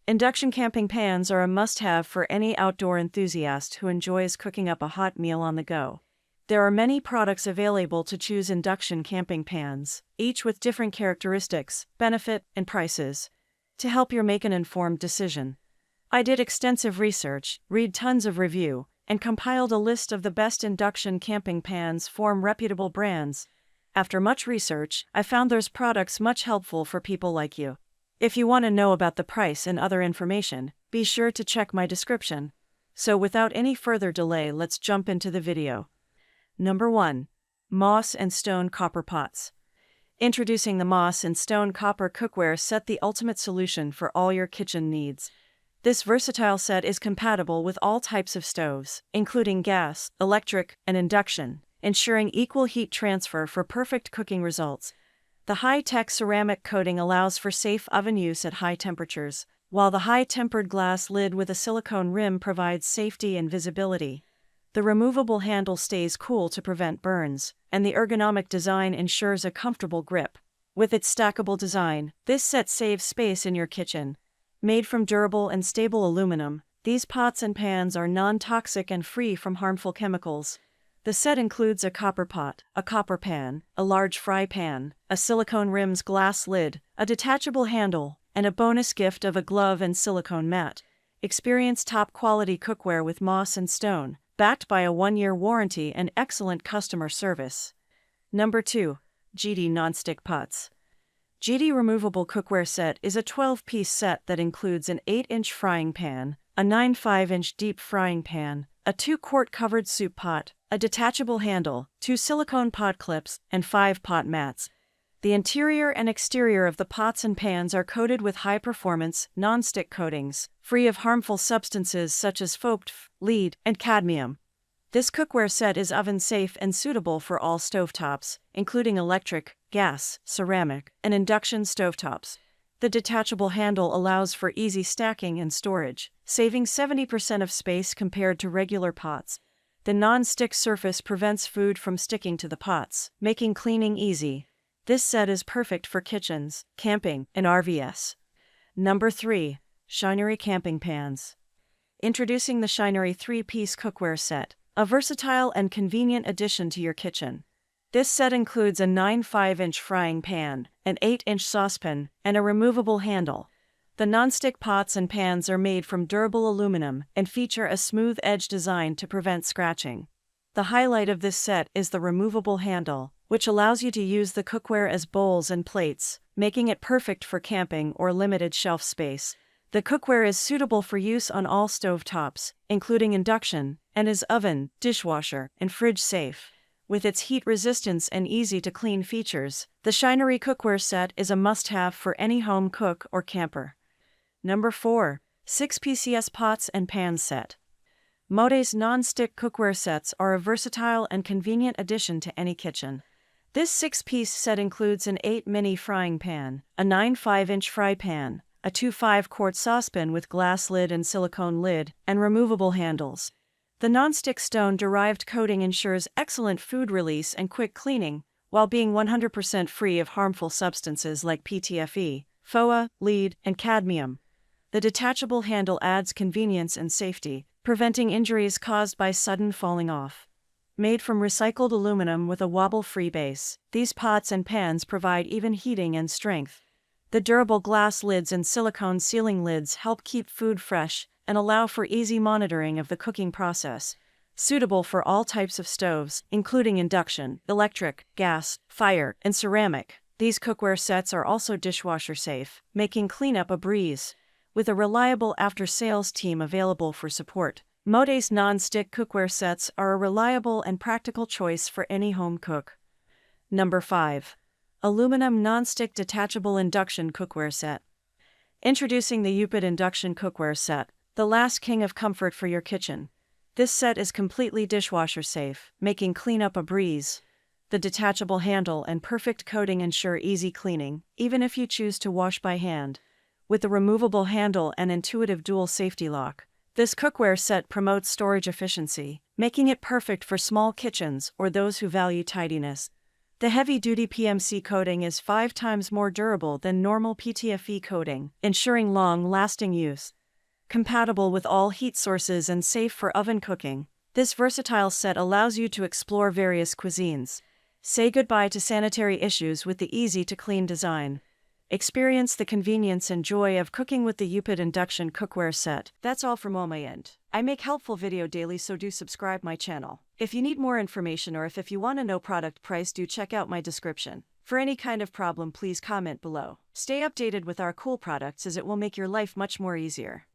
Induction camping pans are a must-have for any outdoor enthusiast who enjoys cooking up a hot meal on the go. There are many products available to choose induction camping pans, each with different characteristics, benefit, and prices, to help you make an informed decision. I did extensive research, read tons of review, and compiled a list of the best induction camping pans from reputable brands. After much research, I found those products much helpful for people like you. If you want to know about the price and other information, be sure to check my description. So without any further delay, let's jump into the video. Number 1. Moss and Stone Copper Pots. Introducing the Moss and Stone Copper Cookware Set, the ultimate solution for all your kitchen needs. This versatile set is compatible with all types of stoves, including gas, electric, and induction, ensuring equal heat transfer for perfect cooking results. The high-tech ceramic coating allows for safe oven use at high temperatures, while the high-tempered glass lid with a silicone rim provides safety and visibility. The removable handle stays cool to prevent burns, and the ergonomic design ensures a comfortable grip. With its stackable design, this set saves space in your kitchen. Made from durable and stable aluminum, these pots and pans are non-toxic and free from harmful chemicals. The set includes a copper pot, a copper pan, a large fry pan, a silicone rim's glass lid, a detachable handle, and a bonus gift of a glove and silicone mat. Experience top-quality cookware with Moss and Stone, backed by a 1-year warranty and excellent customer service. Number 2. GD Nonstick Pots. GD Removable Cookware Set is a 12-piece set that includes an 8-inch frying pan, a 9.5-inch deep frying pan, a 2-quart covered soup pot, a detachable handle, 2 silicone pot clips, and 5 pot mats. The interior and exterior of the pots and pans are coated with high-performance, non-stick coatings, free of harmful substances such as FOPF, lead, and cadmium. This cookware set is oven-safe and suitable for all stovetops, including electric, gas, ceramic, and induction stovetops. The detachable handle allows for easy stacking and storage, saving 70% of space compared to regular pots. The non-stick surface prevents food from sticking to the pots, making cleaning easy. This set is perfect for kitchens, camping, and RVs. Number 3. Shinery Camping Pans. Introducing the Shinery 3-piece cookware set, a versatile and convenient addition to your kitchen. This set includes a 9.5-inch frying pan, an 8-inch saucepan, and a removable handle. The nonstick pots and pans are made from durable aluminum and feature a smooth edge design to prevent scratching. The highlight of this set is the removable handle, which allows you to use the cookware as bowls and plates, making it perfect for camping or limited shelf space. The cookware is suitable for use on all stovetops, including induction, and is oven, dishwasher, and fridge safe. With its heat resistance and easy-to-clean features, the Shinery cookware set is a must-have for any home cook or camper. Number 4. 6-PCS Pots and Pans Set. Mode's non-stick cookware sets are a versatile and convenient addition to any kitchen. This 6-piece set includes an 8-mini frying pan, a 9.5-inch fry pan, a 2.5-quart saucepan with glass lid and silicone lid, and removable handles. The non-stick stone-derived coating ensures excellent food release and quick cleaning, while being 100% free of harmful substances like PTFE, FOA, lead, and cadmium. The detachable handle adds convenience and safety, preventing injuries caused by sudden falling off. Made from recycled aluminum with a wobble-free base, these pots and pans provide even heating and strength. The durable glass lids and silicone sealing lids help keep food fresh and allow for easy monitoring of the cooking process. Suitable for all types of stoves, including induction, electric, gas, fire, and ceramic. These cookware sets are also dishwasher safe, making cleanup a breeze. With a reliable after-sales team available for support, Mode's non-stick cookware sets are a reliable and practical choice for any home cook. Number 5. Aluminum Non-Stick Detachable Induction Cookware Set. Introducing the UPID Induction Cookware Set, the last king of comfort for your kitchen. This set is completely dishwasher safe, making cleanup a breeze. The detachable handle and perfect coating ensure easy cleaning, even if you choose to wash by hand. With the removable handle and intuitive dual safety lock, this cookware set promotes storage efficiency, making it perfect for small kitchens or those who value tidiness. The heavy-duty PMC coating is 5 times more durable than normal PTFE coating, ensuring long-lasting use. Compatible with all heat sources and safe for oven cooking, this versatile set allows you to explore various cuisines. Say goodbye to sanitary issues with the easy-to-clean design. Experience the convenience and joy of cooking with the UPID Induction cookware set. That's all from my end. I make helpful video daily, so do subscribe my channel. If you need more information or if you want to know product price, do check out my description. For any kind of problem, please comment below. Stay updated with our cool products, as it will make your life much more easier.